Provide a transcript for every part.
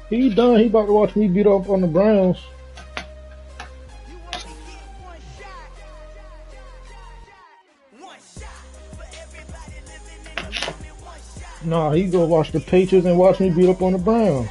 He done. He about to watch me beat up on the Browns. Nah, he go watch the Patriots and watch me beat up on the Browns.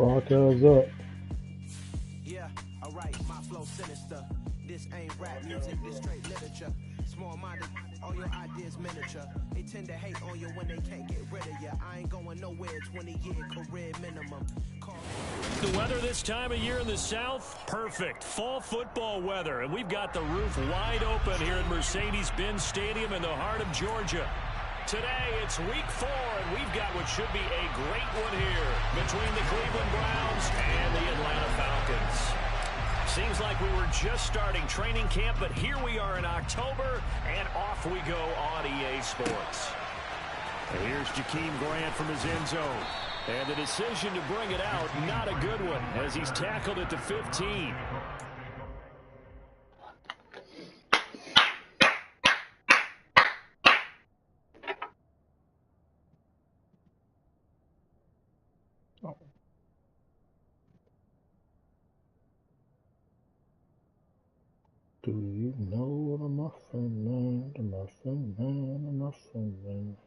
Broncos up. Yeah, alright, my flow sinister. This ain't rap music, this straight literature. Small-minded, all your ideas miniature. They tend to hate on you when they can't get rid of you. I ain't going nowhere, 20-year career minimum. The weather this time of year in the South, perfect. Fall football weather, and we've got the roof wide open here at Mercedes-Benz Stadium in the heart of Georgia. Today, it's week 4, and we've got what should be a great one here between the Cleveland Browns and the Atlanta Falcons. Seems like we were just starting training camp, but here we are in October, and off we go on EA Sports. And here's Jakeem Grant from his end zone. And the decision to bring it out, not a good one, as he's tackled at the 15. Do you know the Muffin Man, the Muffin Man, the Muffin Man?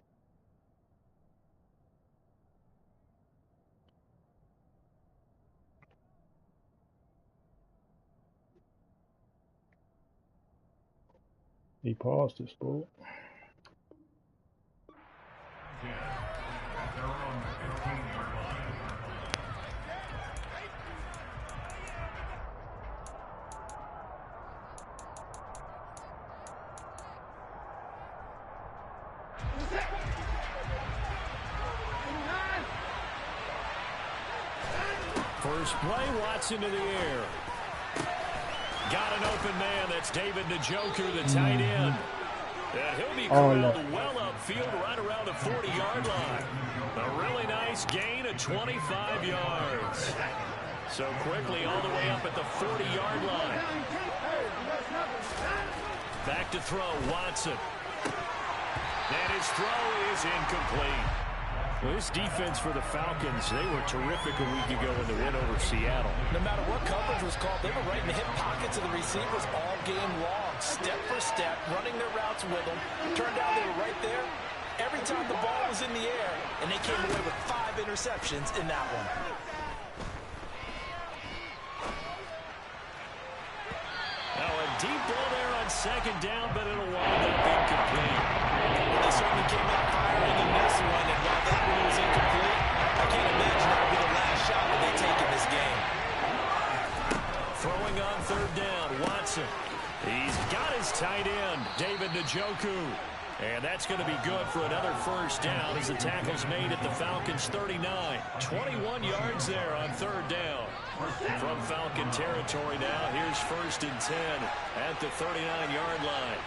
He paused it, sport. First play, Watson to the air. Got an open man. That's David Njoku, the tight end. And he'll be corralled well upfield right around the 40-yard line. A really nice gain of 25 yards. So quickly all the way up at the 40-yard line. Back to throw, Watson. And his throw is incomplete. Well, this defense for the Falcons, they were terrific a week ago in the win over Seattle. No matter what coverage was called, they were right in the hip pockets of the receivers all game long. Step for step, running their routes with them. Turned out they were right there every time the ball was in the air, and they came away with 5 interceptions in that one. Now a deep ball there on second down, but it'll wind up incomplete. They certainly came out firing in this one, and while that one was incomplete, I can't imagine that will be the last shot that they take in this game. Throwing on third down, Watson. He's got his tight end, David Njoku. And that's going to be good for another first down as the tackle's made at the Falcons' 39. 21 yards there on third down. From Falcon territory now, here's 1st and 10 at the 39-yard line.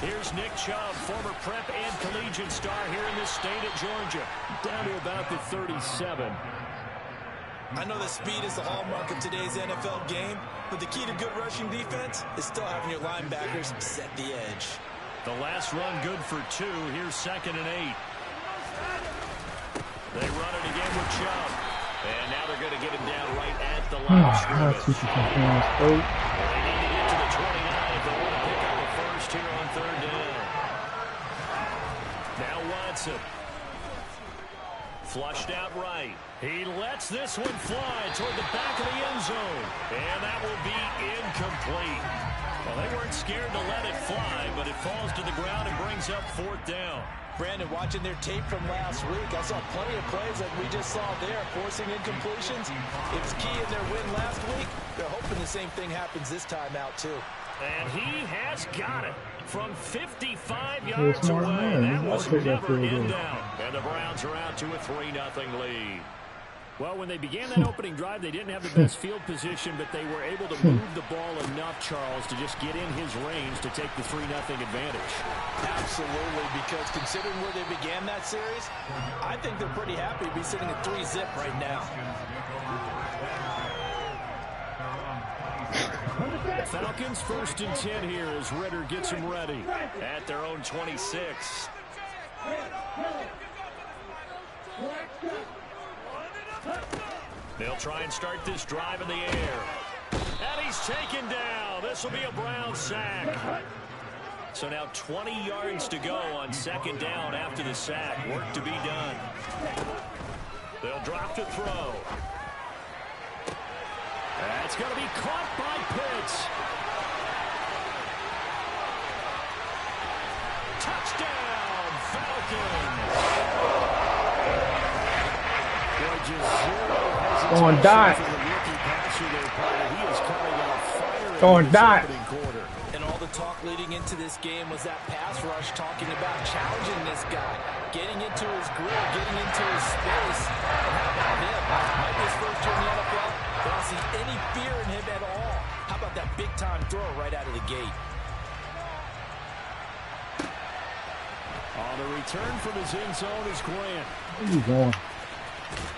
Here's Nick Chubb, former prep and collegiate star here in this state of Georgia. Down to about the 37. I know that speed is the hallmark of today's NFL game, but the key to good rushing defense is still having your linebackers set the edge. The last run good for 2. Here's 2nd and 8. They run it again with Chubb. And now they're going to get him down right at the line of scrimmage. They need to get to the 29 if they want to pick up a first here on third down. Now Watson. Flushed out right. He lets this one fly toward the back of the end zone. And that will be incomplete. Well, they weren't scared to let it fly, but it falls to the ground and brings up 4th down. Brandon, watching their tape from last week, I saw plenty of plays like we just saw there, forcing incompletions. It was key in their win last week. They're hoping the same thing happens this time out, too. And he has got it from 55 yards away. That was never in down. And the Browns are out to a 3-0 lead. Well, when they began that opening drive, they didn't have the best field position, but they were able to move the ball enough, Charles, to just get in his range to take the 3-0 advantage. Absolutely, because considering where they began that series, I think they're pretty happy to be sitting at 3-zip right now. Falcons 1st and 10 here as Ritter gets them ready at their own 26. They'll try and start this drive in the air. And he's taken down. This will be a Brown sack. So now 20 yards to go on 2nd down after the sack. Work to be done. They'll drop to throw. That's going to be caught by Pitts. Touchdown, Falcons. Going dot. Going dot. And all the talk leading into this game was that pass rush talking about challenging this guy, getting into his grill, getting into his space. And how about him? Might be his first year in the NFL. They don't see any fear in him at all. How about that big-time throw right out of the gate? On the return from his end zone is Grant. Where you going?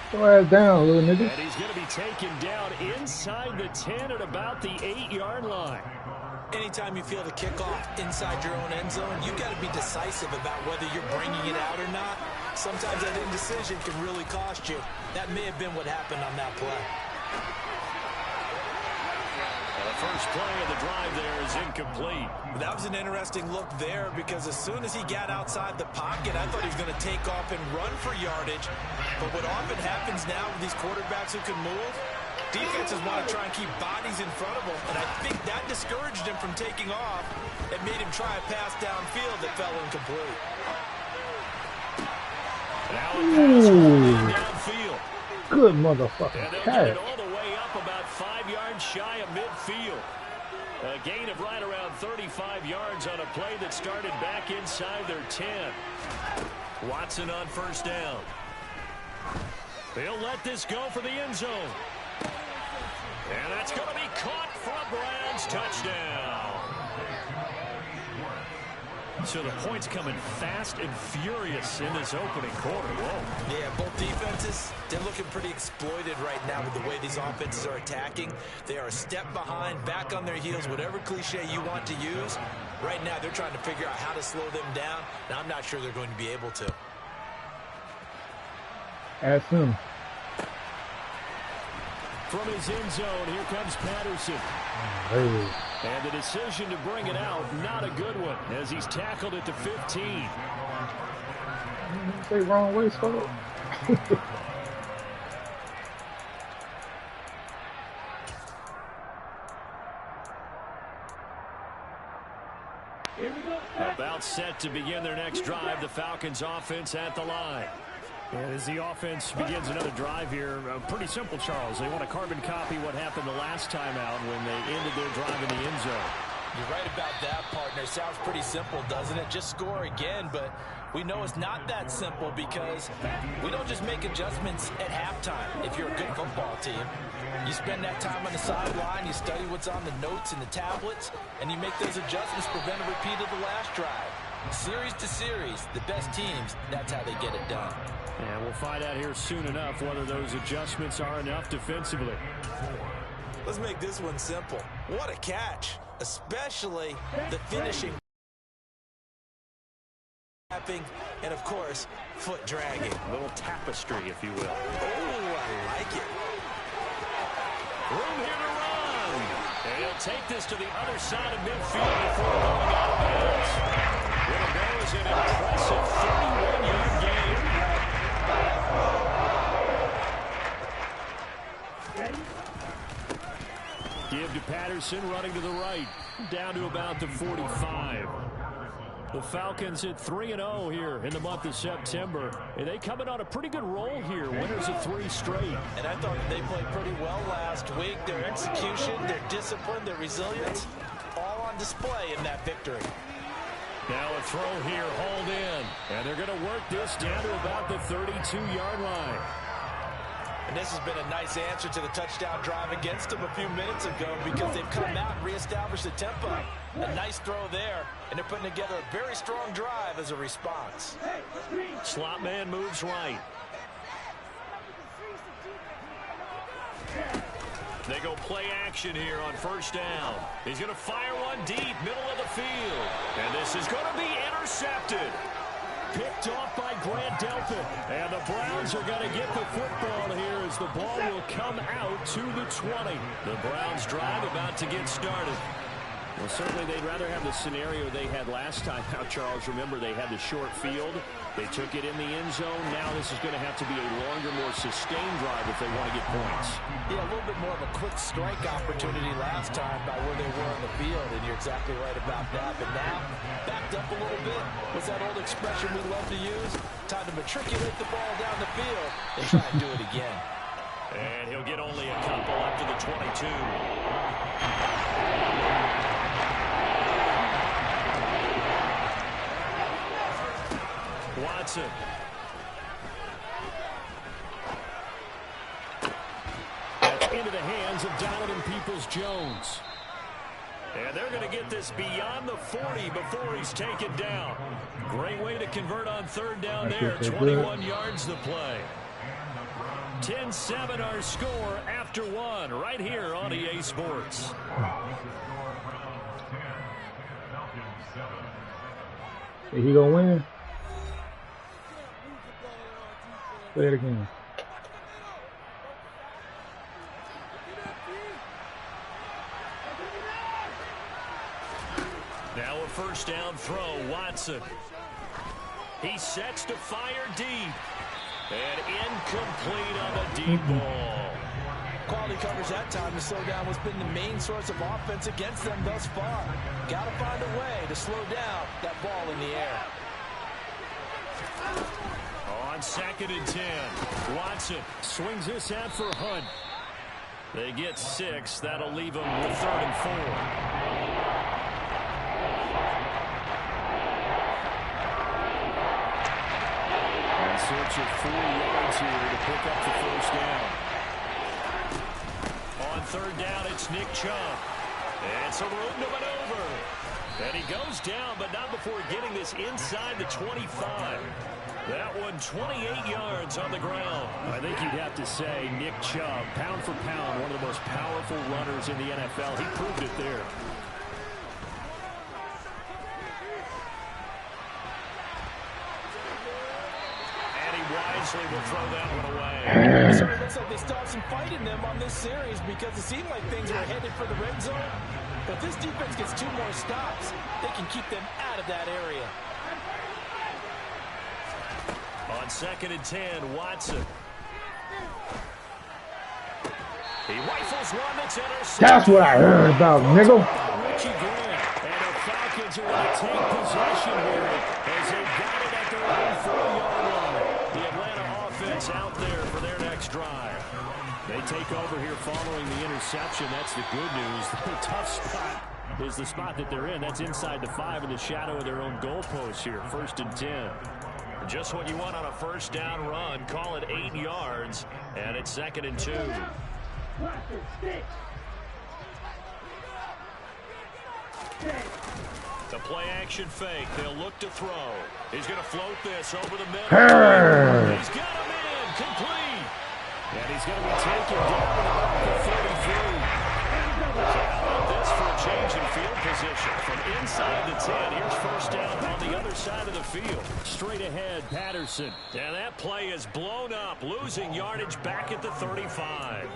Throw ass down, little nigga. And he's going to be taken down inside the 10 at about the 8-yard line. Anytime you feel the kickoff inside your own end zone, you've got to be decisive about whether you're bringing it out or not. Sometimes that indecision can really cost you. That may have been what happened on that play. The first play of the drive there is incomplete. That was an interesting look there because as soon as he got outside the pocket, I thought he was going to take off and run for yardage. But what often happens now with these quarterbacks who can move, defenses want to try and keep bodies in front of them, and I think that discouraged him from taking off and made him try a pass downfield that fell incomplete. Now a pass rolling downfield. Good motherfucking And they'll catch. get it all the way up about 5 yards shy of midfield. A gain of right around 35 yards on a play that started back inside their 10. Watson on first down. They'll let this go for the end zone. And that's going to be caught for a Browns touchdown. So the points coming fast and furious in this opening quarter. Whoa. Yeah, both defenses, they're looking pretty exploited right now with the way these offenses are attacking. They are a step behind, back on their heels, whatever cliche you want to use. Right now, they're trying to figure out how to slow them down, and I'm not sure they're going to be able to. Ask him. From his end zone, here comes Patterson. Hey. And the decision to bring it out, not a good one, as he's tackled it to 15. Say wrong way, Scott. About set to begin their next drive, the Falcons offense at the line. And as the offense begins another drive here, pretty simple, Charles. They want to carbon copy what happened the last time out when they ended their drive in the end zone. You're right about that, partner. Sounds pretty simple, doesn't it? Just score again, but we know it's not that simple because we don't just make adjustments at halftime if you're a good football team. You spend that time on the sideline, you study what's on the notes and the tablets, and you make those adjustments to prevent a repeat of the last drive. Series to series, the best teams, that's how they get it done. And we'll find out here soon enough whether those adjustments are enough defensively. Let's make this one simple. What a catch, especially the finishing, and of course, foot dragging. A little tapestry, if you will. Oh, I like it. Room here to run. And he'll take this to the other side of midfield before going out of bounds. It'll go as an impressive 31-yard gain. Give to Patterson, running to the right, down to about the 45. The Falcons at 3-0 here in the month of September. And they coming on a pretty good roll here. Winners of 3 straight. And I thought they played pretty well last week. Their execution, their discipline, their resilience, all on display in that victory. Now a throw here, hauled in. And they're going to work this down to about the 32-yard line. And this has been a nice answer to the touchdown drive against them a few minutes ago because they've come out and reestablished the tempo. A nice throw there, and they're putting together a very strong drive as a response. Slot man moves right. They go play action here on first down. He's going to fire one deep, middle of the field. And this is going to be intercepted. Picked off by Grant Delpit. And the Browns are going to get the football here as the ball will come out to the 20. The Browns drive about to get started. Well, certainly they'd rather have the scenario they had last time out, Charles. Remember, they had the short field. They took it in the end zone. Now this is going to have to be a longer, more sustained drive if they want to get points. Yeah, a little bit more of a quick strike opportunity last time by where they were on the field, and you're exactly right about that. But now, backed up a little bit. What's that old expression we love to use? Time to matriculate the ball down the field and try and do it again. And he'll get only a couple up to the 22. Watson. That's into the hands of Donovan Peoples-Jones. And they're going to get this beyond the 40 before he's taken down. Great way to convert on third down there. 21 yards the play. 10-7 our score after one right here on EA Sports. Is he going to win? Play it again. Now a first down throw, Watson. He sets to fire deep. And incomplete on the deep ball. Quality coverage that time to slow down what's been the main source of offense against them thus far. Got to find a way to slow down that ball in the air. On 2nd and 10, Watson swings this out for Hunt. They get 6. That'll leave them with 3rd and 4. And search of 4 yards here to pick up the first down. On 3rd down, it's Nick Chubb. And some room to maneuver. And he goes down, but not before getting this inside the 25. That one 28 yards on the ground. I think you'd have to say Nick Chubb, pound for pound, one of the most powerful runners in the NFL. He proved it there. And he wisely will throw that one away. It sort of looks like they still have some fight in them on this series because it seemed like things were headed for the red zone. But if this defense gets 2 more stops, they can keep them out of that area. On 2nd and 10, Watson. He rifles one that's intercepted. That's what I heard about, nigga. Richie Grant. And the Falcons are going to take possession here as they've got it at their own 4-yard line. The Atlanta offense out there for their next drive. They take over here following the interception. That's the good news. The tough spot is the spot that they're in. That's inside the 5 in the shadow of their own goalpost here. 1st and 10. Just what you want on a first down run. Call it 8 yards, and it's 2nd and 2. The play action fake. They'll look to throw. He's going to float this over the middle. He's got him in. Complete. And he's going to be taken down at about the 33. So how about this for a change in field position? From inside the 10, here's first down on the other side of the field. Straight ahead, Patterson. And that play is blown up, losing yardage back at the 35.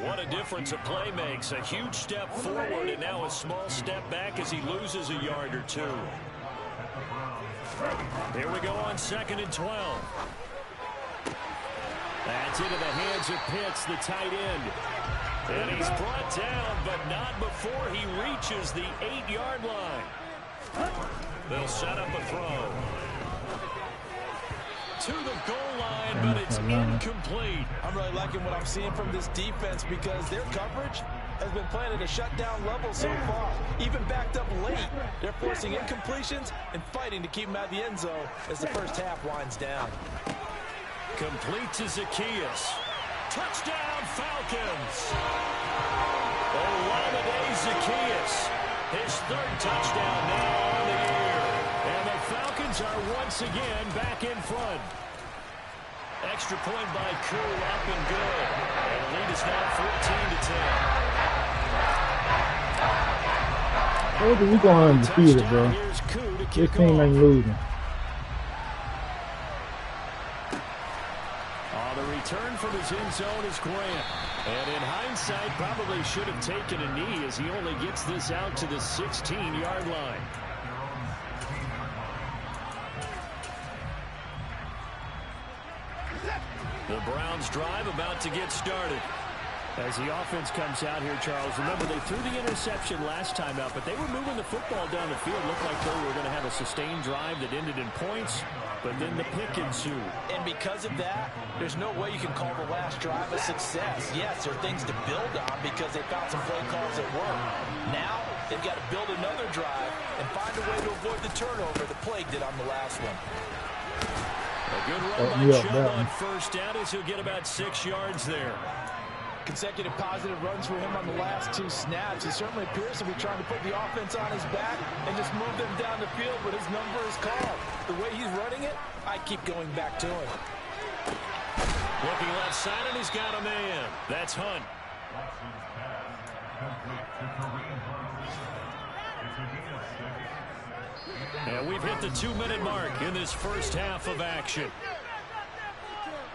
What a difference a play makes. A huge step forward and now a small step back as he loses a yard or 2. Here we go on 2nd and 12. That's into the hands of Pitts, the tight end. And he's brought down, but not before he reaches the 8-yard line. They'll set up a throw. To the goal line, but it's incomplete. I'm really liking what I'm seeing from this defense because their coverage has been playing at a shutdown level so far. Even backed up late, they're forcing incompletions and fighting to keep them out of the end zone as the first half winds down. Complete to Zaccheaus. Touchdown, Falcons. Olamide Zaccheaus. His 3rd touchdown now on the year. And the Falcons are once again back in front. Extra point by Koo, up and good. And the lead is now 14-10. What are we going undefeated, bro? This team ain't losing. The return from his end zone is Grant. And in hindsight, probably should have taken a knee as he only gets this out to the 16-yard line. The Browns drive about to get started. As the offense comes out here, Charles, remember they threw the interception last time out, but they were moving the football down the field. Looked like they were going to have a sustained drive that ended in points, but then the pick ensued. And because of that, there's no way you can call the last drive a success. Yes, there are things to build on because they found some play calls that work. Now, they've got to build another drive and find a way to avoid the turnover that plagued it on the last one. A good run by Chubb on first down as he'll get about 6 yards there. Consecutive positive runs for him on the last 2 snaps. He certainly appears to be trying to put the offense on his back and just move them down the field, but his number is called. The way he's running it, I keep going back to him. Looking left side, and he's got a man. That's Hunt. And we've hit the 2-minute mark in this first half of action.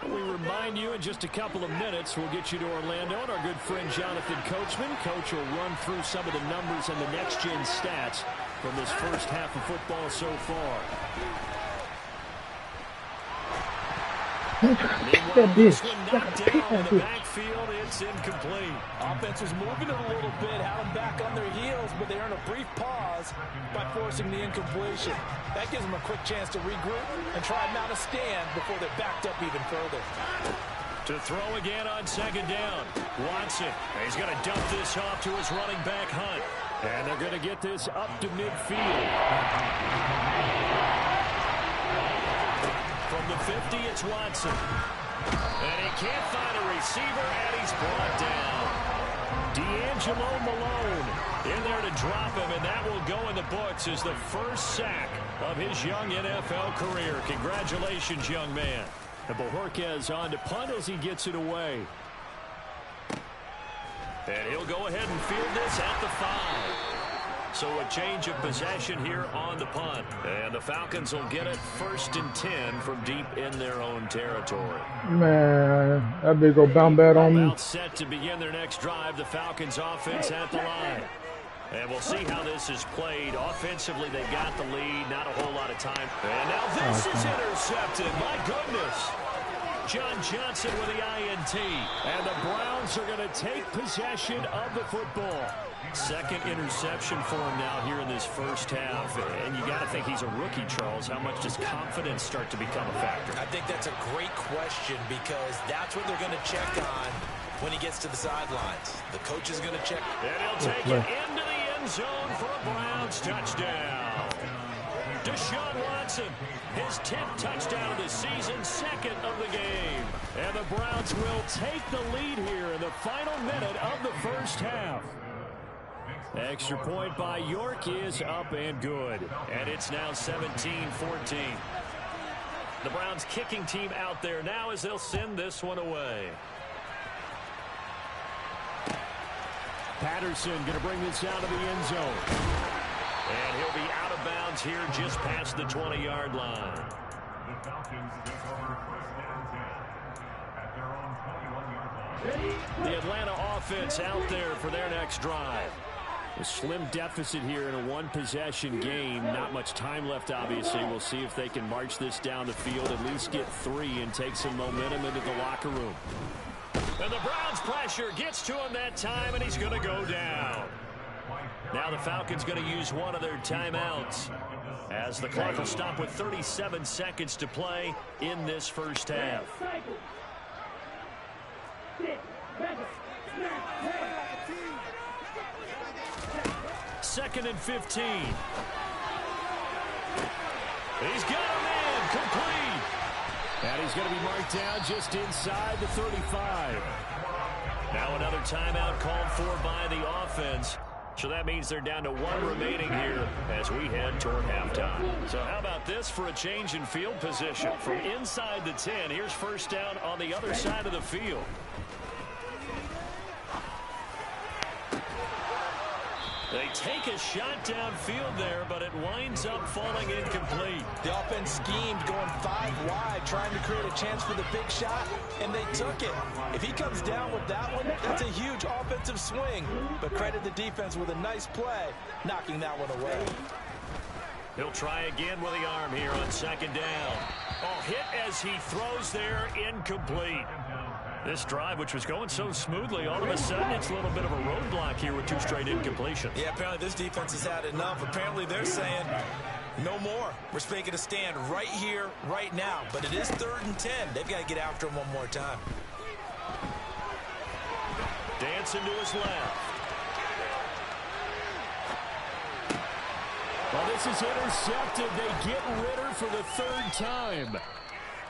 We remind you in just a couple of minutes, we'll get you to Orlando and our good friend Jonathan Coachman. Coach will run through some of the numbers and the next-gen stats from this first half of football so far. Meanwhile, this one knocked down in the backfield. It's incomplete. Offense was moving it a little bit, had them back on their heels, but they earn a brief pause by forcing the incompletion. That gives them a quick chance to regroup and try and mount a stand before they're backed up even further. To throw again on second down. Watson. He's going to dump this off to his running back, Hunt. And they're going to get this up to midfield. From the 50, it's Watson. And he can't find a receiver, and he's brought down. D'Angelo Malone in there to drop him, and that will go in the books as the first sack of his young NFL career. Congratulations, young man. And Bojorquez on to punt as he gets it away. And he'll go ahead and field this at the 5. So a change of possession here on the punt. And the Falcons will get it 1st and 10 from deep in their own territory. Man, that big old bound bat on me. About set to begin their next drive, the Falcons offense at the line. And we'll see how this is played. Offensively, they got the lead, not a whole lot of time. And now this is intercepted. My goodness. John Johnson with the INT. And the Browns are going to take possession of the football. Second interception for him now here in this first half. And you got to think he's a rookie, Charles. How much does confidence start to become a factor? I think that's a great question because that's what they're going to check on when he gets to the sidelines. The coach is going to check. And he'll take it into the end zone for a Browns touchdown. Deshaun Watson, his 10th touchdown of the season, 2nd of the game. And the Browns will take the lead here in the final minute of the first half. Extra point by York is up and good. And it's now 17-14. The Browns kicking team out there now as they'll send this one away. Patterson going to bring this out of the end zone. And he'll be out of bounds here just past the 20-yard line. The Atlanta offense out there for their next drive. A slim deficit here in a one-possession game. Not much time left, obviously. We'll see if they can march this down the field, at least get 3 and take some momentum into the locker room. And the Browns pressure gets to him that time, and he's going to go down. Now the Falcons going to use one of their timeouts as the clock will stop with 37 seconds to play in this first half. Second and 15. He's got a man complete. And he's going to be marked down just inside the 35. Now another timeout called for by the offense. So that means they're down to 1 remaining here as we head toward halftime. So how about this for a change in field position? From inside the 10, here's first down on the other side of the field. They take a shot downfield there, but it winds up falling incomplete. The offense schemed going 5 wide, trying to create a chance for the big shot, and they took it. If he comes down with that one, that's a huge offensive swing. But credit the defense with a nice play, knocking that one away. He'll try again with the arm here on second down. Oh, hit as he throws there, incomplete. This drive, which was going so smoothly, all of a sudden it's a little bit of a roadblock here with 2 straight incompletions. Yeah, apparently this defense has had enough. Apparently they're saying no more. We're making a stand right here, right now. But it is 3rd and 10. They've got to get after him one more time. Dancing to his left. Well, this is intercepted. They get Ritter for the 3rd time.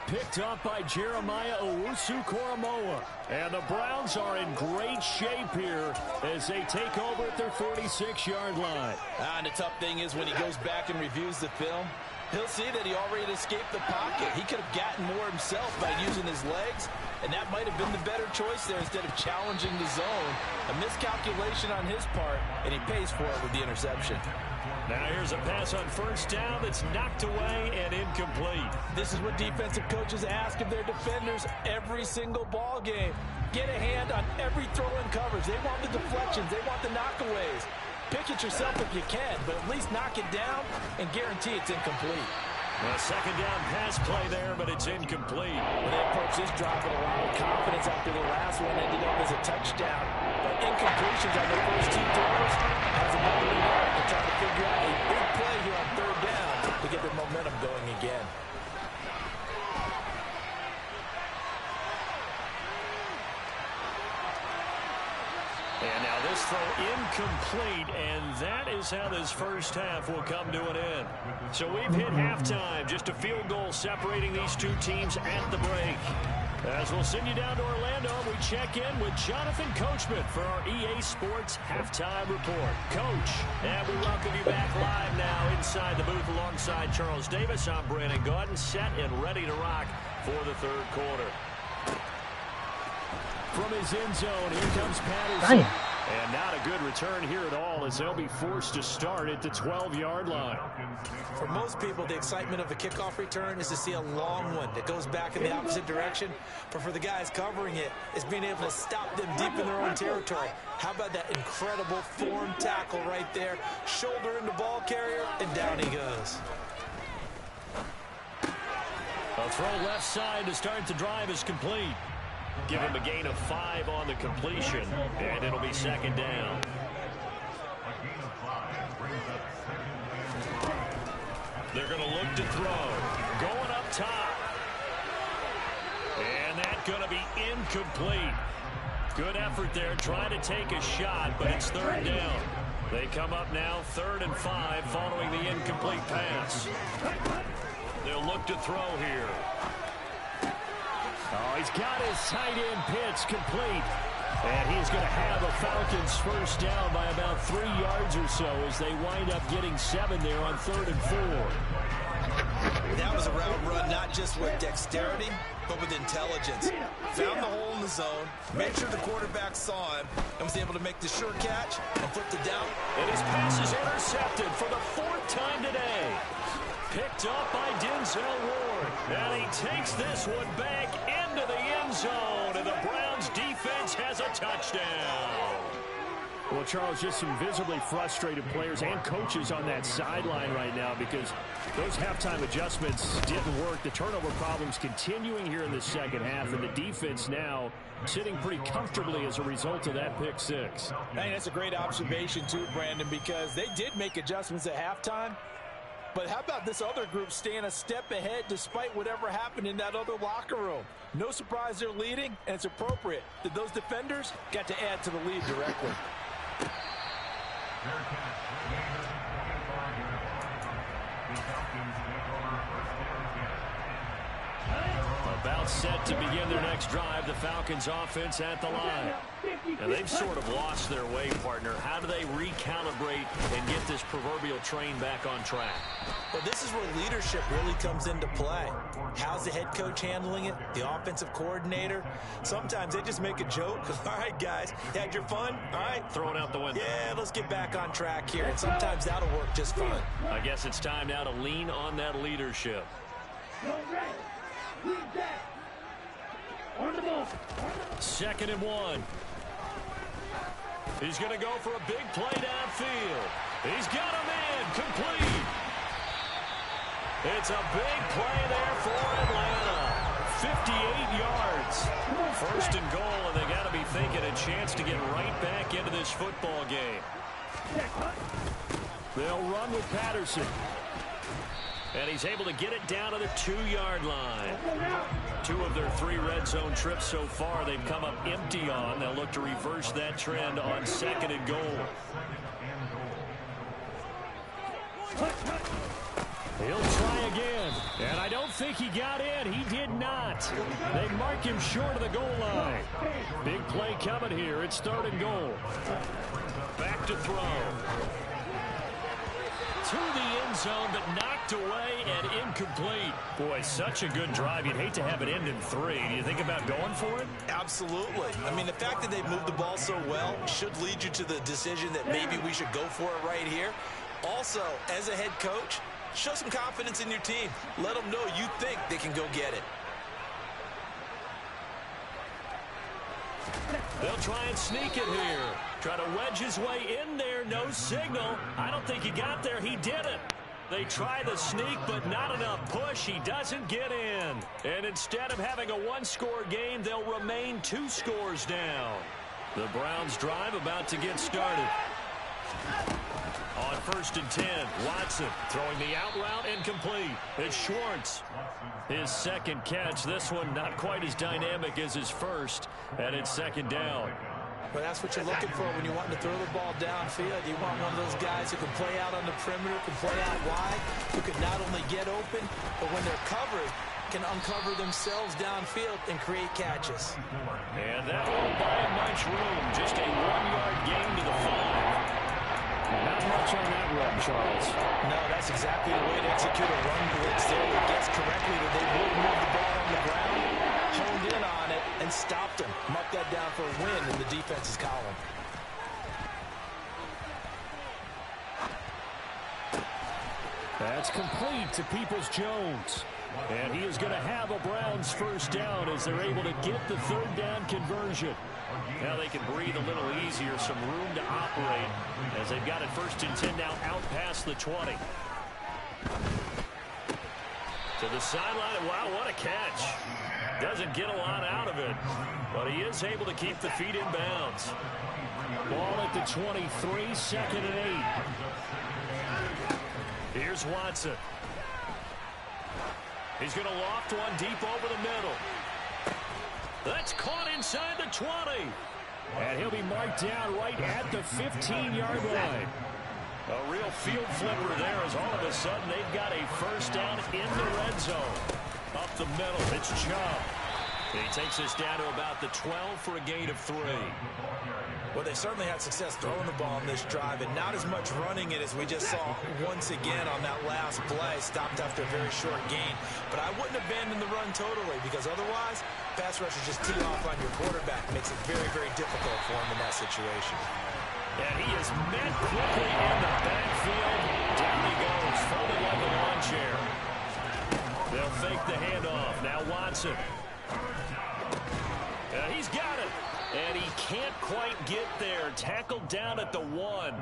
Picked up by Jeremiah Owusu-Koramoah. And the Browns are in great shape here as they take over at their 46-yard line. And the tough thing is when he goes back and reviews the film, he'll see that he already escaped the pocket. He could have gotten more himself by using his legs, and that might have been the better choice there instead of challenging the zone. A miscalculation on his part, and he pays for it with the interception. Now here's a pass on first down that's knocked away and incomplete. This is what defensive coaches ask of their defenders every single ball game. Get a hand on every throw in coverage. They want the deflections. They want the knockaways. Pick it yourself if you can, but at least knock it down and guarantee it's incomplete. A second down pass play there, but it's incomplete. When they approach this drive with a lot of confidence after the last one ended up as a touchdown. But incompletions on the first 2 throws has another alert. They're trying to figure out a big play here on 3rd down to get their momentum going again. And now this throw incomplete, and that is how this first half will come to an end. So we've hit halftime, just a field goal separating these 2 teams at the break. As As we'll send you down to Orlando, we check in with Jonathan Coachman for our EA Sports Halftime Report. Coach, and we welcome you back live now inside the booth alongside Charles Davis. I'm Brandon Gaudin, set and ready to rock for the third quarter. From his end zone, here comes Patterson. Damn. And not a good return here at all as they'll be forced to start at the 12-yard line. For most people, the excitement of a kickoff return is to see a long one that goes back in the opposite direction. But for the guys covering it, it's being able to stop them deep in their own territory. How about that incredible form tackle right there? Shoulder into ball carrier, and down he goes. A throw left side to start the drive is complete. Give him a gain of 5 on the completion, and it'll be second down. They're going to look to throw. Going up top. And that's going to be incomplete. Good effort there, trying to take a shot, but it's third down. They come up now 3rd and 5 following the incomplete pass. They'll look to throw here. Oh, he's got his tight end pitch complete. And he's going to have a Falcons first down by about 3 yards or so as they wind up getting 7 there on 3rd and 4. That was a route run not just with dexterity, but with intelligence. Found the hole in the zone, made sure the quarterback saw him, and was able to make the sure catch and flip it down. And his pass is intercepted for the 4th time today. Picked up by Denzel Ward. And he takes this one back into the end zone. And the Browns defense has a touchdown. Well, Charles, just some visibly frustrated players and coaches on that sideline right now because those halftime adjustments didn't work. The turnover problems continuing here in the second half, and the defense now sitting pretty comfortably as a result of that pick six. I think that's a great observation too, Brandon, because they did make adjustments at halftime. But how about this other group staying a step ahead despite whatever happened in that other locker room? No surprise they're leading, and it's appropriate that those defenders got to add to the lead directly. About set to begin their next drive, the Falcons offense at the line. And they've sort of lost their way, partner. How do they recalibrate and get this proverbial train back on track? Well, this is where leadership really comes into play. How's the head coach handling it? The offensive coordinator? Sometimes they just make a joke. All right, guys, you had your fun? All right. Throw it out the window. Yeah, let's get back on track here. And sometimes that'll work just fine. I guess it's time now to lean on that leadership. Second and 1. He's going to go for a big play downfield. He's got him in. Complete. It's a big play there for Atlanta. 58 yards. First and goal, and they got to be thinking a chance to get right back into this football game. They'll run with Patterson. And he's able to get it down to the 2-yard line. 2 of their 3 red zone trips so far they've come up empty on. They'll look to reverse that trend on second and goal. He'll try again. And I don't think he got in. He did not. They mark him short of the goal line. Big play coming here. It's 3rd and goal. Back to throw. To the end zone, but knocked away and incomplete. Boy, such a good drive. You'd hate to have it end in 3. Do you think about going for it? Absolutely. I mean, the fact that they've moved the ball so well should lead you to the decision that maybe we should go for it right here. Also, as a head coach, show some confidence in your team. Let them know you think they can go get it. They'll try and sneak it here. Try to wedge his way in there. No signal. I don't think he got there. He didn't. They try the sneak, but not enough push. He doesn't get in. And instead of having a 1-score game, they'll remain 2 scores down. The Browns drive about to get started. On 1st and 10, Watson throwing the out route incomplete. It's Schwartz. His second catch. This one not quite as dynamic as his first. And it's 2nd down. But that's what you're looking for when you want to throw the ball downfield. You want one of those guys who can play out on the perimeter, can play out wide, who can not only get open, but when they're covered, can uncover themselves downfield and create catches. And that won't buy him much room. Just a 1-yard gain to the 5. Not much on that run, Charles. No, that's exactly the way to execute a run blitz there. They guessed correctly that they would move the ball on the ground, honed in on it, and stopped him. Mark that down for a win in the defense's column. That's complete to Peoples-Jones. And he is going to have a Browns first down as they're able to get the third down conversion. Now they can breathe a little easier, some room to operate as they've got it 1st and 10 now out past the 20. To the sideline. Wow, what a catch. Doesn't get a lot out of it, but he is able to keep the feet in bounds. Ball at the 23, 2nd and 8. Here's Watson. He's going to loft one deep over the middle. That's caught inside the 20. And he'll be marked down right at the 15-yard line. A real field flipper there as all of a sudden they've got a first down in the red zone. Up the middle, it's Chubb. He takes us down to about the 12 for a gain of 3. Well, they certainly had success throwing the ball on this drive, and not as much running it as we just saw once again on that last play. Stopped after a very short gain. But I wouldn't abandon the run totally, because otherwise, pass rushers just tee off on your quarterback. Makes it very, very difficult for him in that situation. And he is met quickly in the backfield. Down he goes, folded like a lawn chair. They'll fake the handoff. Now Watson. He's got it. And he can't quite get there. Tackled down at the 1.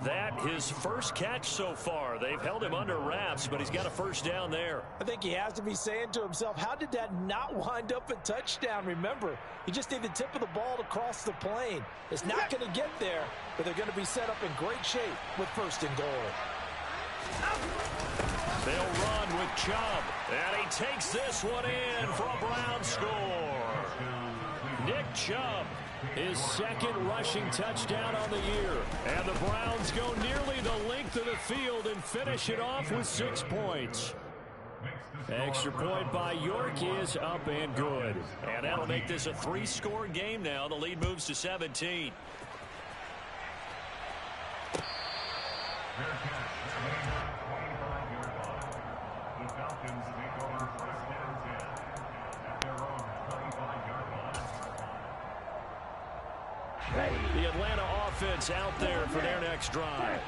That his first catch so far. They've held him under wraps, but he's got a first down there. I think he has to be saying to himself, how did that not wind up a touchdown? Remember, he just need the tip of the ball to cross the plane. It's not going to get there, but they're going to be set up in great shape with 1st and goal. They'll run with Chubb. And he takes this one in for a Brown score. Nick Chubb, his 2nd rushing touchdown on the year. And the Browns go nearly the length of the field and finish it off with 6 points. Extra point by York is up and good. And that'll make this a 3-score game now. The lead moves to 17. The Atlanta offense out there for their next drive.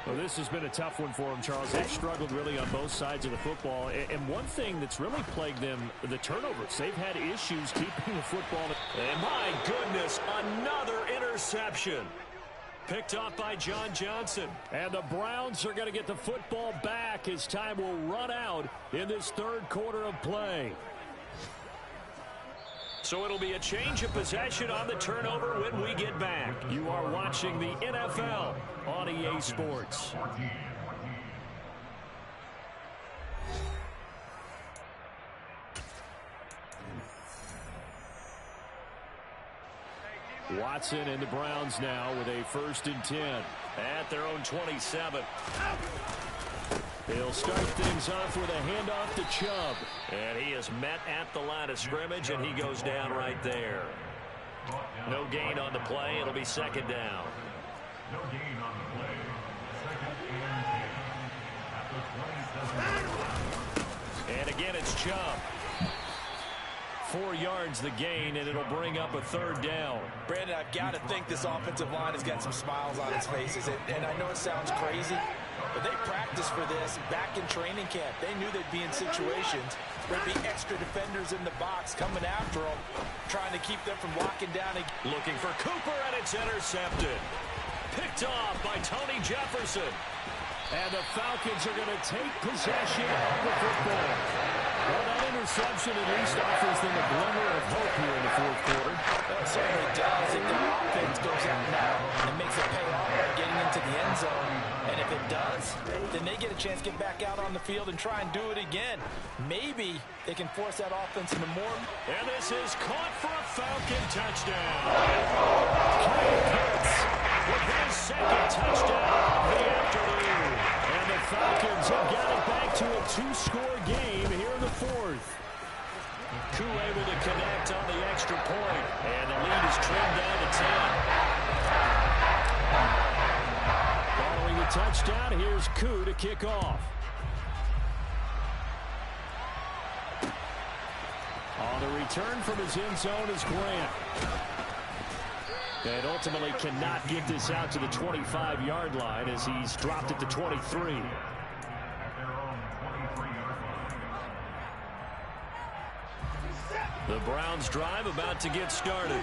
Well, this has been a tough one for them, Charles. They've struggled really on both sides of the football. And one thing that's really plagued them, the turnovers. They've had issues keeping the football. And my goodness, another interception. Picked off by John Johnson. And the Browns are going to get the football back as time will run out in this 3rd quarter of play. So it'll be a change of possession on the turnover when we get back. You are watching the NFL on EA Sports. Watson and the Browns now with a 1st and 10. At their own 27. They'll start things off with a handoff to Chubb. And he is met at the line of scrimmage, and he goes down right there. No gain on the play. It'll be 2nd down. No gain on the play. 2nd and 10. And again, it's Chubb. 4 yards the gain, and it'll bring up a 3rd down. Brandon, I've got to think this offensive line has got some smiles on its faces. And I know it sounds crazy, but they practiced for this back in training camp. They knew they'd be in situations where there'd be extra defenders in the box coming after them, trying to keep them from locking down. Looking for Cooper, and it's intercepted. Picked off by Tony Jefferson. And the Falcons are going to take possession of the football. Well, that interception at least offers them a glimmer of hope here in the 4th quarter. It certainly does. If the offense goes out now and makes it pay off by getting into the end zone, and if it does, then they get a chance to get back out on the field and try and do it again. Maybe they can force that offense into more. And this is caught for a Falcon touchdown. Kyle Pitts with his 2nd touchdown of the afternoon. And the Falcons have got it back to a 2-score game here in the 4th. Koo able to connect on the extra point, and the lead is trimmed down to 10. Following the touchdown, here's Koo to kick off. On the return from his end zone is Grant. And ultimately cannot get this out to the 25-yard line as he's dropped it to 23. The Browns drive about to get started.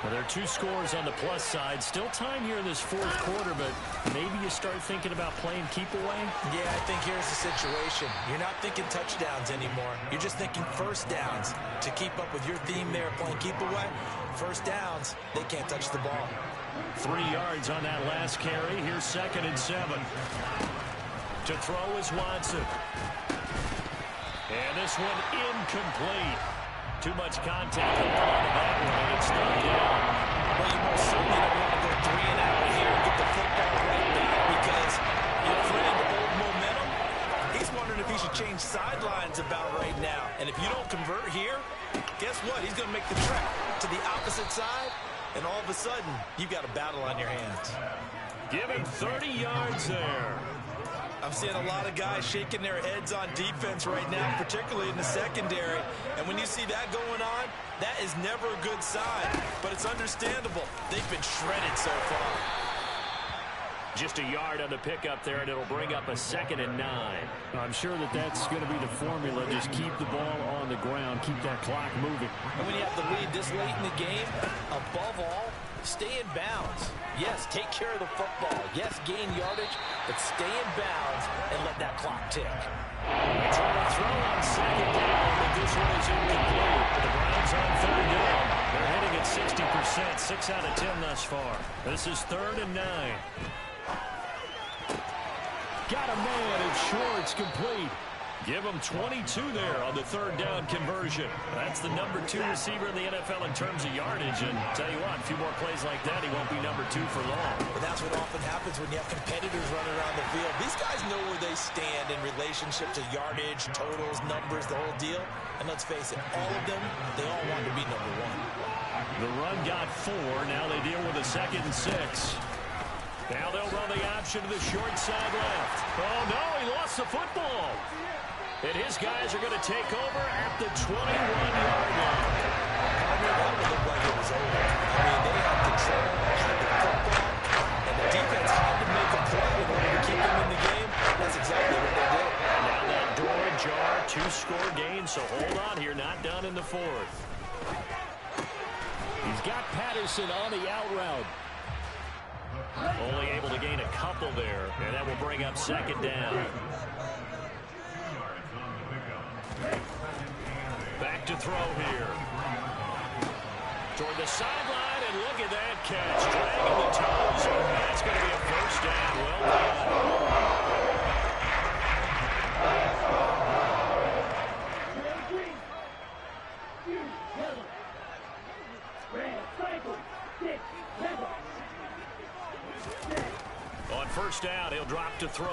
Well, there are 2 scores on the plus side. Still time here in this fourth quarter, but maybe you start thinking about playing keep away? Yeah, I think here's the situation. You're not thinking touchdowns anymore. You're just thinking first downs. To keep up with your theme there, playing keep away, first downs, they can't touch the ball. 3 yards on that last carry. Here's 2nd and 7. To throw is Watson. And this one incomplete. Too much contact on that one, and it's not down. Well, you most certainly don't want to go 3 and out here and get the football right back because your friend, old momentum, he's wondering if he should change sidelines about right now. And if you don't convert here, guess what? He's going to make the trek to the opposite side, and all of a sudden, you've got a battle on your hands. Give him 30 yards there. I'm seeing a lot of guys shaking their heads on defense right now, particularly in the secondary. And when you see that going on, that is never a good sign. But it's understandable. They've been shredded so far. Just a yard on the pickup there, and it'll bring up a 2nd and 9. I'm sure that that's going to be the formula. Just keep the ball on the ground. Keep that clock moving. And when you have the lead this late in the game, above all, stay in bounds. Yes, take care of the football. Yes, gain yardage, but stay in bounds and let that clock tick. Trying to throw on 2nd down, but this one is incomplete. The Browns on 3rd down. They're hitting at 60%, 6 out of 10 thus far. This is 3rd and 9. Got a man, it's short, it's complete. Give him 22 there on the 3rd down conversion. That's the number 2 receiver in the NFL in terms of yardage. And tell you what, a few more plays like that, he won't be number 2 for long. But that's what often happens when you have competitors running around the field. These guys know where they stand in relationship to yardage, totals, numbers, the whole deal. And let's face it, all of them, they all want to be number 1. The run got 4. Now they deal with a 2nd and 6. Now they'll run the option to the short side left. Oh, no, he lost the football. And his guys are going to take over at the 21-yard line. That would look like it was over. I mean, they had control, had the football, and the defense had to make a play in order to keep them in the game. That's exactly what they did. Now that door ajar, 2-score game, so hold on here, not done in the 4th. He's got Patterson on the out route. Only able to gain a couple there, and that will bring up 2nd down. Back to throw here. Toward the sideline, and look at that catch. Dragging the toes. That's going to be a 1st down. Well done. On 1st down, he'll drop to throw.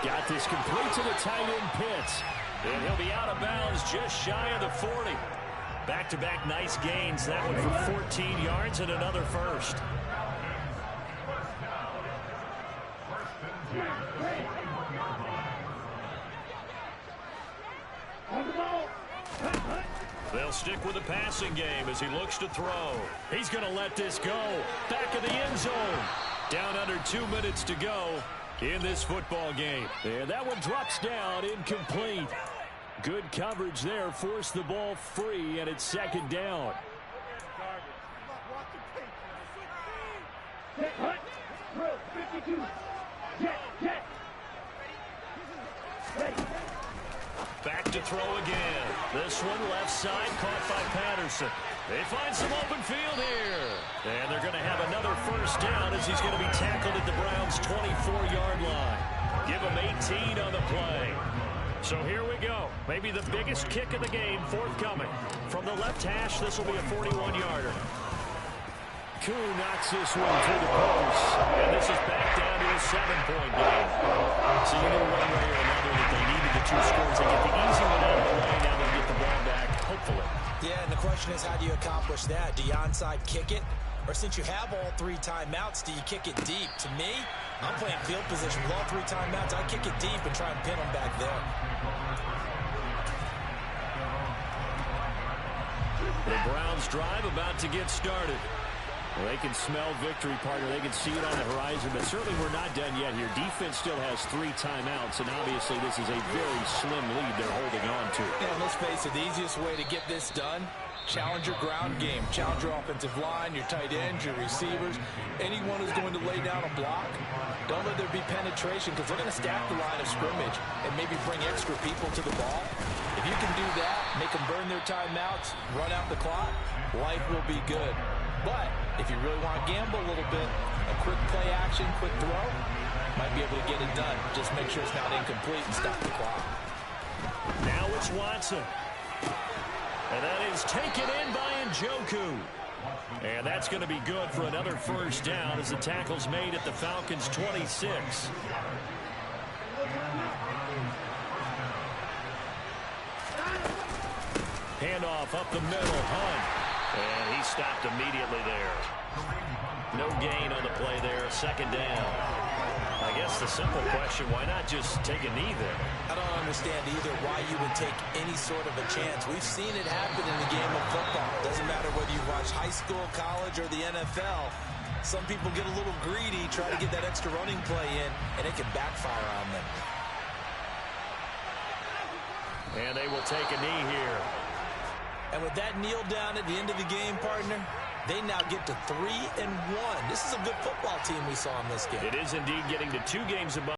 Got this complete to the tight end Pitts. And he'll be out of bounds just shy of the 40. Back-to-back nice gains. That one for 14 yards and another 1st. They'll stick with the passing game as he looks to throw. He's going to let this go. Back of the end zone. Down under 2 minutes to go in this football game. And that one drops down, incomplete. Good coverage there, forced the ball free, and it's 2nd down. Back to throw again. This one left side caught by Patterson. They find some open field here. And they're going to have another 1st down as he's going to be tackled at the Browns' 24-yard line. Give him 18 on the play. So here we go. Maybe the biggest kick of the game forthcoming. From the left hash, this will be a 41-yarder. Koo knocks this one through the post. And this is back down to a 7-point game. So you know one way or another that they needed the 2 scores. They get the easy one out of the way. Now they're Yeah, and the question is, how do you accomplish that? Do you onside kick it? Or since you have all 3 timeouts, do you kick it deep? To me, I'm playing field position with all 3 timeouts. I kick it deep and try and pin them back there. The Browns drive about to get started. Well, they can smell victory, partner. They can see it on the horizon, but certainly we're not done yet here. Defense still has 3 timeouts, and obviously this is a very slim lead they're holding on to. And let's face it, the easiest way to get this done, challenge your ground game. Challenge your offensive line, your tight ends, your receivers, anyone who's going to lay down a block. Don't let there be penetration, because they're going to stack the line of scrimmage and maybe bring extra people to the ball. If you can do that, make them burn their timeouts, run out the clock, life will be good. But if you really want to gamble a little bit, a quick play action, quick throw, might be able to get it done. Just make sure it's not incomplete and stop the clock. Now it's Watson. And that is taken in by Njoku. And that's going to be good for another first down as the tackle's made at the Falcons' 26. Handoff up the middle, Hunt. And he stopped immediately there. No gain on the play there, second down. I guess the simple question, why not just take a knee there? I don't understand either why you would take any sort of a chance. We've seen it happen in the game of football. Doesn't matter whether you watch high school, college, or the NFL. Some people get a little greedy, try to get that extra running play in, and it can backfire on them. And they will take a knee here. And with that kneel down at the end of the game, partner, they now get to 3-1. This is a good football team we saw in this game. It is indeed getting to 2 games above.